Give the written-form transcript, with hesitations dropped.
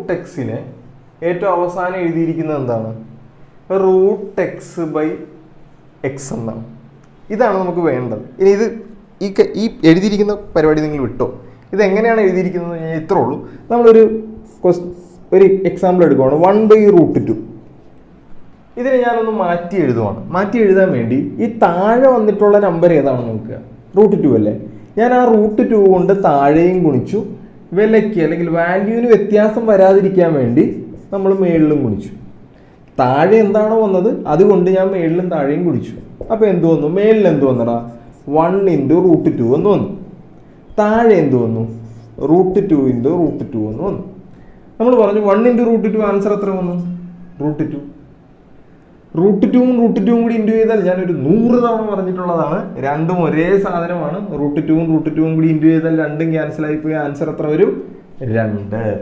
Root എക്സിനെ ഏറ്റവും അവസാനം എഴുതിയിരിക്കുന്നത് എന്താണ്? റൂട്ട് എക്സ് ബൈ എക്സ് എന്നാണ്. ഇതാണ് നമുക്ക് വേണ്ടത്. ഇനി ഇത് ഈ എഴുതിയിരിക്കുന്ന പരിപാടി നിങ്ങൾ വിട്ടോ. ഇതെങ്ങനെയാണ് എഴുതിയിരിക്കുന്നത് ഞാൻ ഇത്രേ ഉള്ളൂ. നമ്മളൊരു എക്സാമ്പിൾ എടുക്കുവാണ്. 1/√2. ഇതിനെ ഞാനൊന്ന് മാറ്റി എഴുതുവാണ്. മാറ്റി എഴുതാൻ വേണ്ടി ഈ താഴെ വന്നിട്ടുള്ള നമ്പർ ഏതാണ് നോക്കുക. √2 അല്ലേ? ഞാൻ ആ √2 കൊണ്ട് താഴെയും ഗുണിച്ചു. വിലയ്ക്ക് അല്ലെങ്കിൽ വാല്യൂവിന് വ്യത്യാസം വരാതിരിക്കാൻ വേണ്ടി നമ്മൾ മേളിലും ഗുണിച്ചു. താഴെ എന്താണോ വന്നത് അതുകൊണ്ട് ഞാൻ മേളിലും താഴെയും ഗുണിച്ചു. അപ്പോൾ എന്ത് വന്നു? മേളിൽ എന്ത് വന്നടാ? 1 × √2 എന്ന് വന്നു. താഴെ എന്ത് വന്നു? √2 × √2 എന്ന് വന്നു. നമ്മൾ പറഞ്ഞു 1 × √2 ആൻസർ എത്ര വന്നു? √2. √2ഉം √2ഉം കൂടി ഇൻറ്റു ചെയ്താൽ ഞാനൊരു 100 തവണ പറഞ്ഞിട്ടുള്ളതാണ്. രണ്ടും ഒരേ സാധനമാണ്. √2ഉം √2ഉം കൂടി ഇൻറ്റു ചെയ്താൽ രണ്ടും ക്യാൻസൽ ആയിപ്പോയി. ആൻസർ എത്ര വരും? 2.